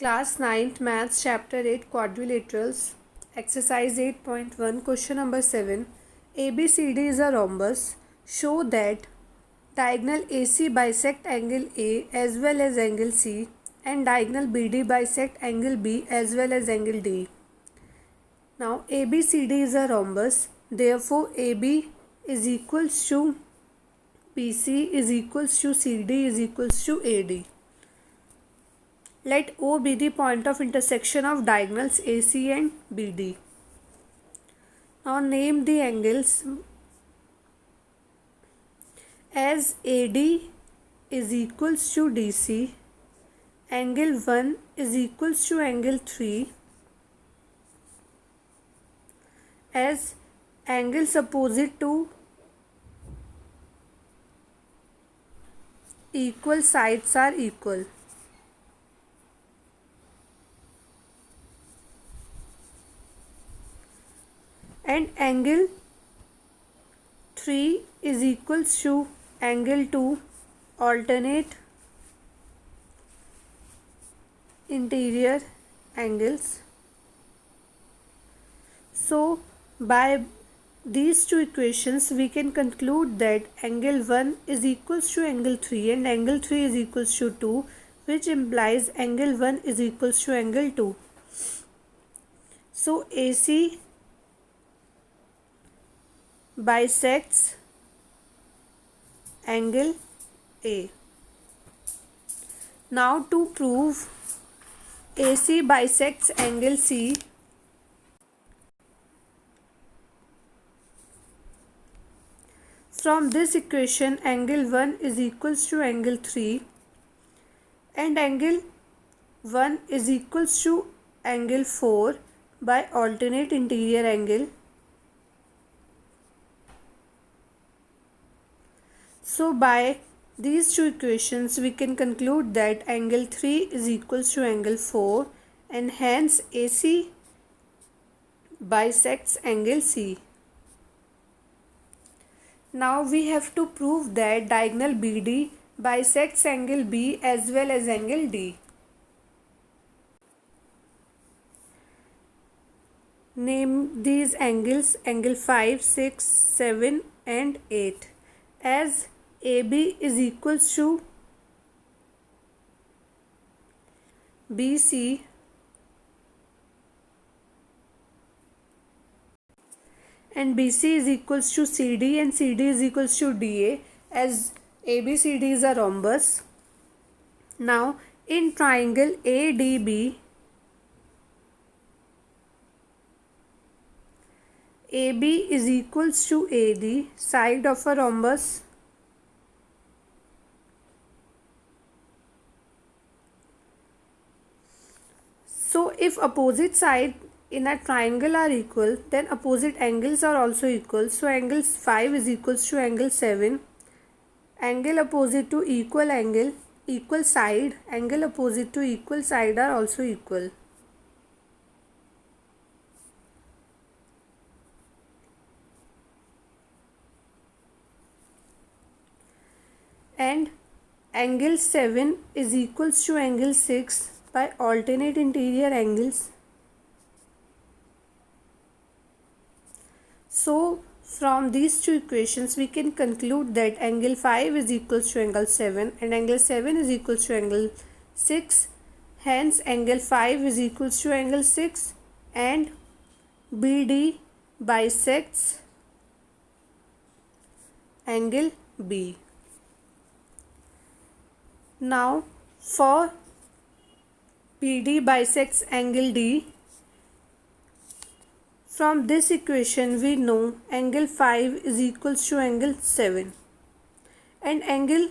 Class 9th Maths Chapter 8 Quadrilaterals Exercise 8.1 Question number 7 ABCD is a rhombus. Show that diagonal AC bisect angle A as well as angle C and diagonal BD bisect angle B as well as angle D. Now ABCD is a rhombus. Therefore AB is equals to BC is equals to CD is equals to AD. Let O be the point of intersection of diagonals AC and BD. Now name the angles. As AD is equals to DC, angle 1 is equals to angle 3. As angles opposite to equal sides are equal. And angle 3 is equals to angle 2 alternate interior angles. So by these two equations we can conclude that angle 1 is equals to angle 3 and angle 3 is equals to 2, which implies angle 1 is equals to angle 2. So AC bisects angle A. Now to prove AC bisects angle C, from this equation angle 1 is equals to angle 3 and angle 1 is equals to angle 4 by alternate interior angle. So by these two equations we can conclude that angle 3 is equals to angle 4 and hence AC bisects angle C. Now we have to prove that diagonal BD bisects angle B as well as angle D. Name these angles, angle 5, 6, 7 and 8. As AB is equals to BC and BC is equals to CD and CD is equals to DA, as ABCD is a rhombus. Now in triangle ADB, AB is equals to AD, side of a rhombus. So if opposite side in a triangle are equal, then opposite angles are also equal. So angle 5 is equals to angle 7. Angle opposite to equal angle, equal side, angle opposite to equal side are also equal. And angle 7 is equals to angle 6 by alternate interior angles. So from these two equations we can conclude that angle 5 is equals to angle 7 and angle 7 is equals to angle 6. Hence angle 5 is equals to angle 6 and BD bisects angle B. Now for BD bisects angle D, from this equation we know angle 5 is equals to angle 7 and angle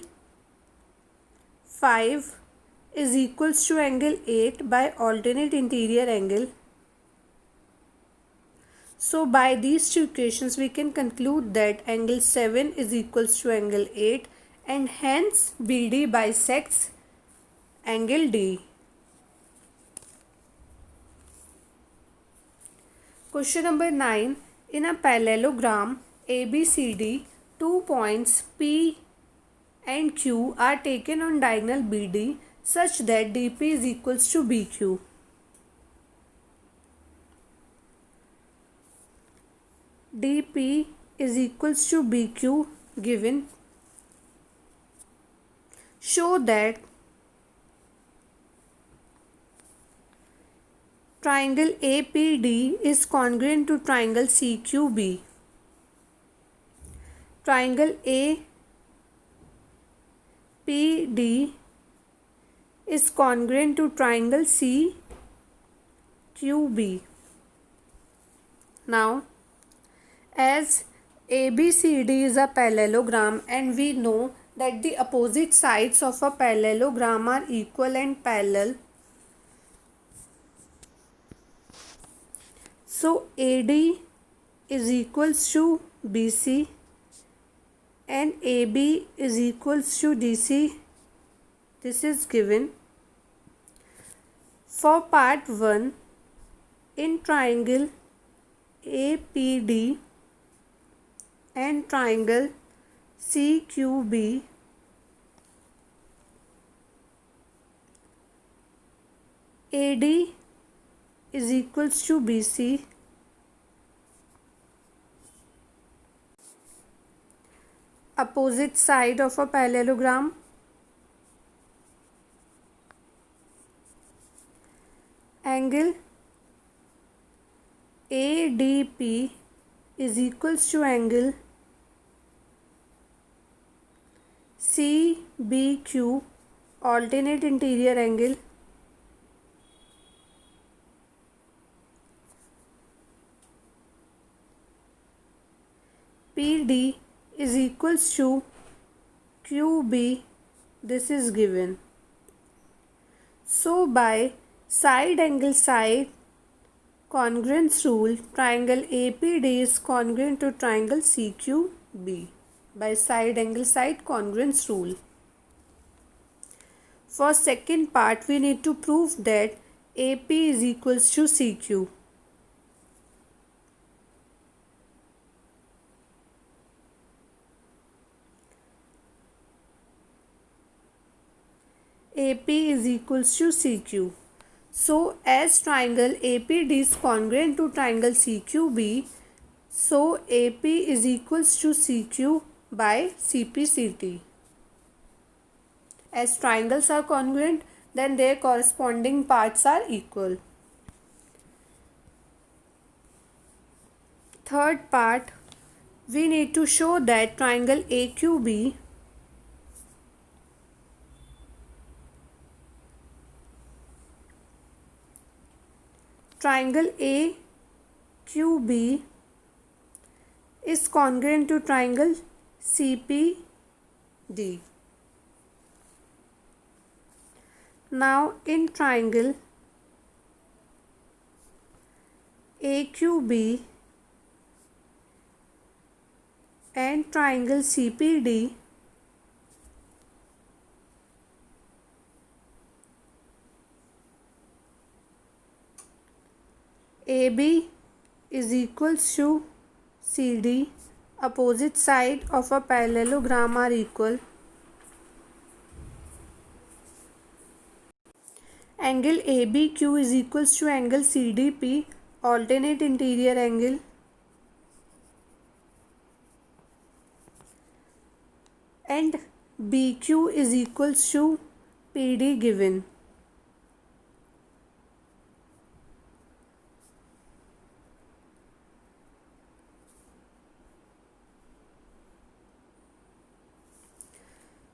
5 is equals to angle 8 by alternate interior angle. So by these two equations we can conclude that angle 7 is equals to angle 8 and hence BD bisects angle D. Question number 9. In a parallelogram ABCD, 2 points P and Q are taken on diagonal BD such that DP is equals to BQ. DP is equals to BQ given. Show that triangle APD is congruent to triangle CQB. Triangle APD is congruent to triangle CQB. Now, as ABCD is a parallelogram and we know that the opposite sides of a parallelogram are equal and parallel, so AD is equals to BC and AB is equals to DC. This is given. For part 1, in triangle APD and triangle CQB, AD is equals to BC, opposite side of a parallelogram, angle ADP is equals to angle CBQ, alternate interior angle, PD is equals to QB. This is given. So by side angle side congruence rule, triangle APD is congruent to triangle CQB by side angle side congruence rule. For second part, we need to prove that AP is equals to CQ. AP is equals to CQ. So as triangle APD is congruent to triangle CQB, so AP is equals to CQ by CPCT. As triangles are congruent, then their corresponding parts are equal. Third part, we need to show that triangle AQB is congruent to triangle CPD. Now in triangle AQB and triangle CPD, AB is equals to CD, opposite side of a parallelogram are equal. Angle ABQ is equals to angle CDP, alternate interior angle. And BQ is equals to PD given.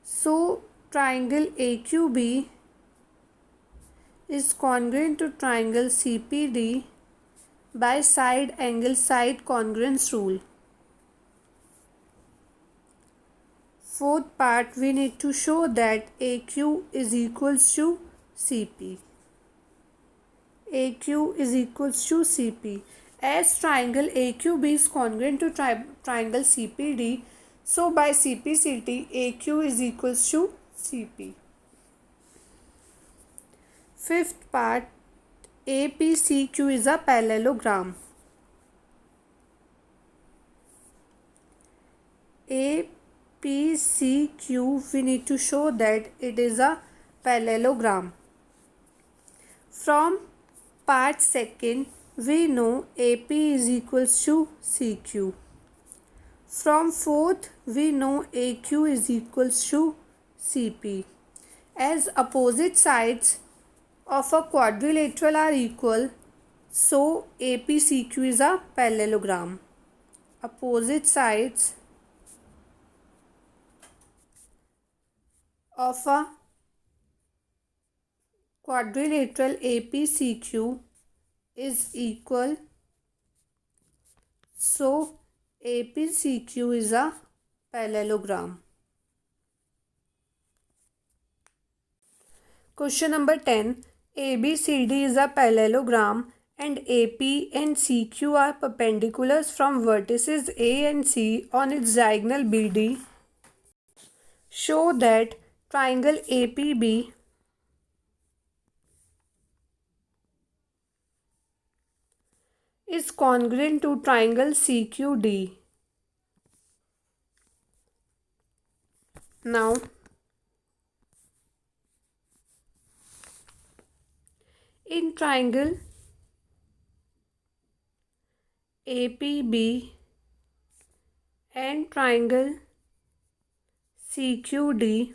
So triangle AQB is congruent to triangle CPD by side angle side congruence rule. Fourth part, we need to show that AQ is equals to CP. AQ is equals to CP. As triangle AQB is congruent to triangle CPD, so by CPCT, AQ is equals to CP. Fifth part, APCQ is a parallelogram. APCQ, we need to show that it is a parallelogram. From part second, we know AP is equals to CQ. From fourth, we know AQ is equals to CP. As opposite sides of a quadrilateral are equal, so APCQ is a parallelogram. Opposite sides of a quadrilateral APCQ is equal, so APCQ is a parallelogram. Question number 10. ABCD is a parallelogram and AP and CQ are perpendiculars from vertices A and C on its diagonal BD. Show that triangle APB is congruent to triangle CQD. Now, in triangle APB and triangle CQD,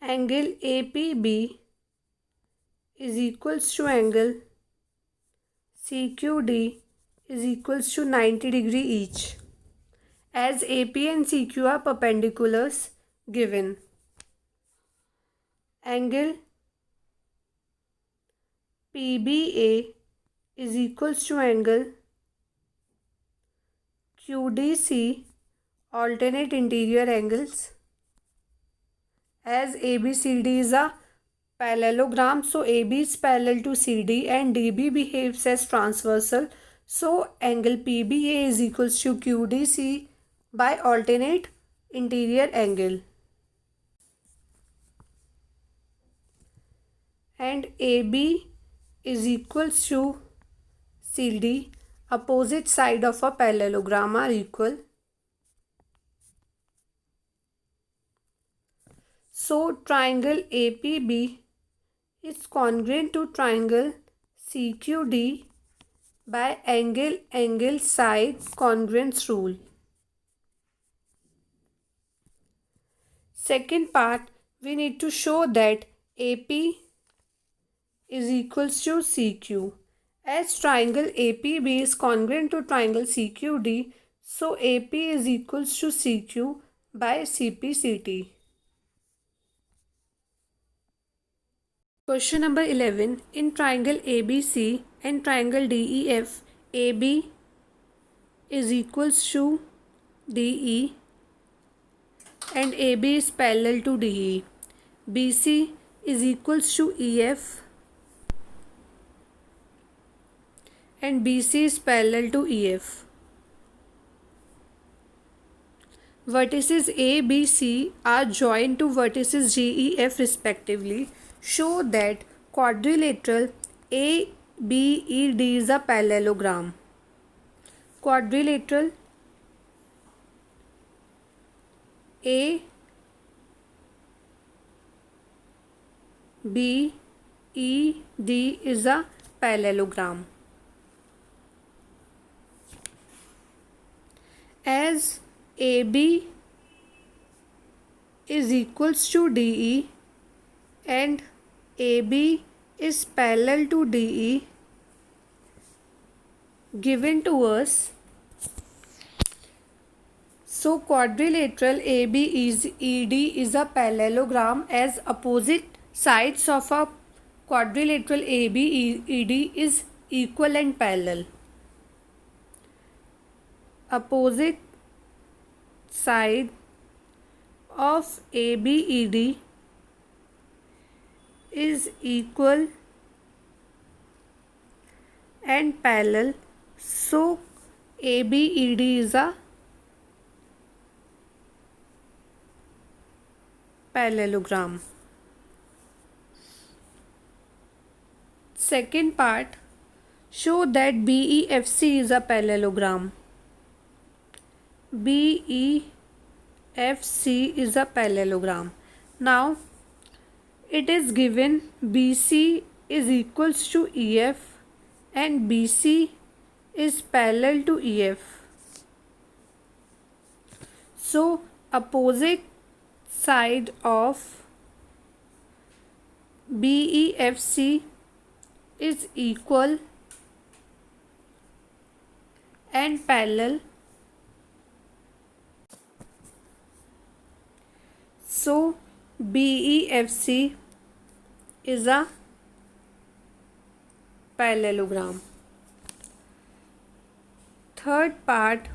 angle APB is equals to angle CQD is equals to 90 degree each. As AP and CQ are perpendiculars given, angle PBA is equals to angle QDC, alternate interior angles. As ABCD is a parallelogram, so AB is parallel to CD and DB behaves as transversal, so angle PBA is equals to QDC by alternate interior angle. And AB is equals to CD. Opposite side of a parallelogram are equal. So triangle APB is congruent to triangle CQD by angle side congruence rule. Second part, we need to show that AP is equals to CQ. As triangle APB is congruent to triangle CQD, so AP is equals to CQ by CPCT. Question number 11. In triangle ABC and triangle DEF, AB is equals to DE and AB is parallel to DE. BC is equals to EF and BC is parallel to EF. Vertices A, B, C are joined to vertices G, E, F respectively. Show that quadrilateral ABED is a parallelogram. Quadrilateral ABED is a parallelogram. As AB is equals to DE and AB is parallel to DE given to us, so quadrilateral ABED is a parallelogram as opposite sides of a quadrilateral ABED is equal and parallel. Opposite side of ABED is equal and parallel, so ABED is a parallelogram. Second part, show that BEFC is a parallelogram. BEFC is a parallelogram. Now it is given BC is equals to EF and BC is parallel to EF. So opposite side of BEFC is equal and parallel. So BEFC is a parallelogram. Third part,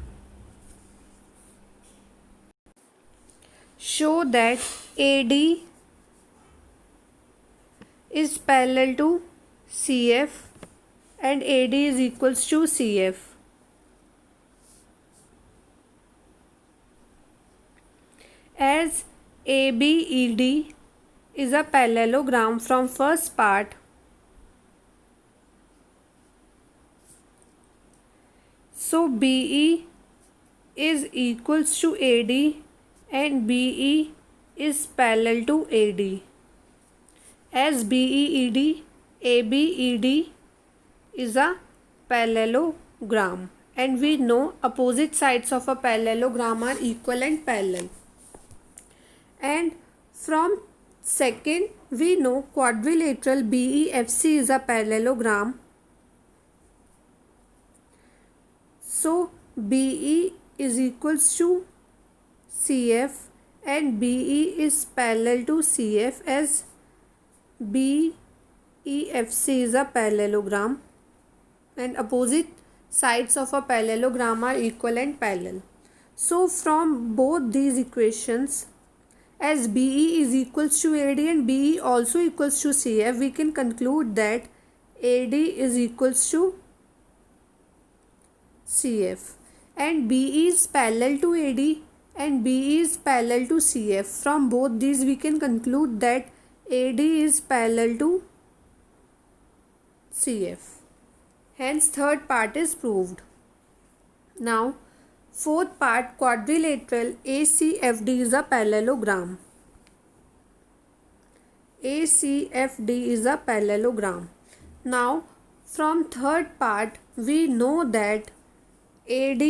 show that AD is parallel to CF and AD is equals to CF. As ABED is a parallelogram from first part, so BE is equals to AD and BE is parallel to AD. As BEED, ABED is a parallelogram, and we know opposite sides of a parallelogram are equal and parallel. And from second, we know quadrilateral BEFC is a parallelogram. So BE is equals to CF and BE is parallel to CF, as BEFC is a parallelogram and opposite sides of a parallelogram are equal and parallel. So from both these equations, as BE is equals to AD and BE also equals to CF, we can conclude that AD is equals to CF and BE is parallel to AD and BE is parallel to CF. From both these we can conclude that AD is parallel to CF. Hence third part is proved. Now fourth part, quadrilateral ACFD is a parallelogram. ACFD is a parallelogram. Now from third part we know that AD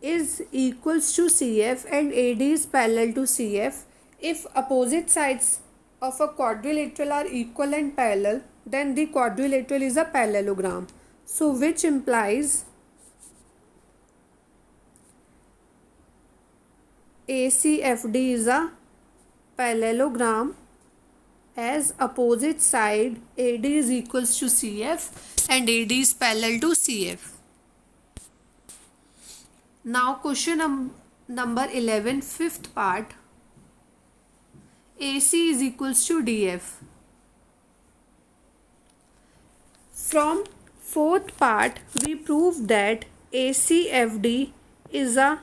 is equals to CF and AD is parallel to CF. If opposite sides of a quadrilateral are equal and parallel, then the quadrilateral is a parallelogram. So which implies ACFD is a parallelogram, as opposite side AD is equals to CF and AD is parallel to CF. Now question number 11, fifth part, AC is equals to DF. From fourth part we prove that ACFD is a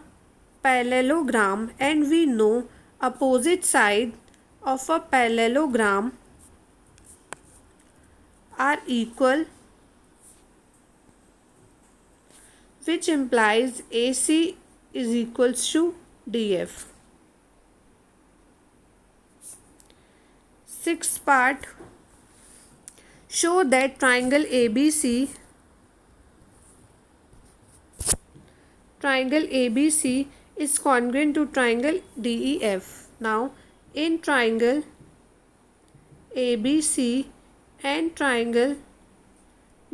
parallelogram and we know opposite side of a parallelogram are equal, which implies AC is equals to DF. Sixth part, show that triangle ABC is congruent to triangle DEF. Now in triangle ABC and triangle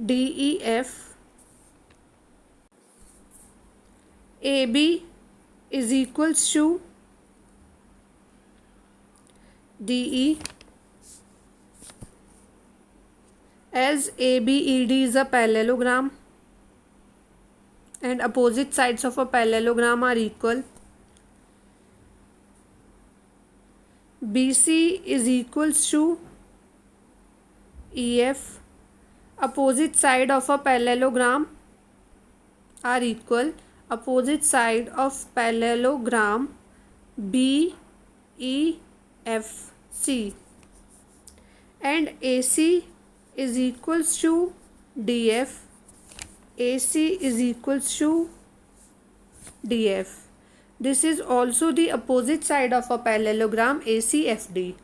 DEF, AB is equals to DE, as ABED is a parallelogram and opposite sides of a parallelogram are equal. BC is equals to EF, opposite side of a parallelogram are equal. Opposite side of parallelogram BEFC, and AC is equals to DF. AC is equals to DF. This is also the opposite side of a parallelogram ACFD.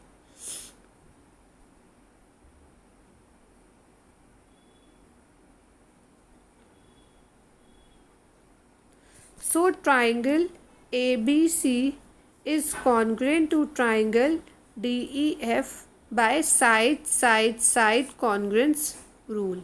So triangle ABC is congruent to triangle DEF by side congruence rule.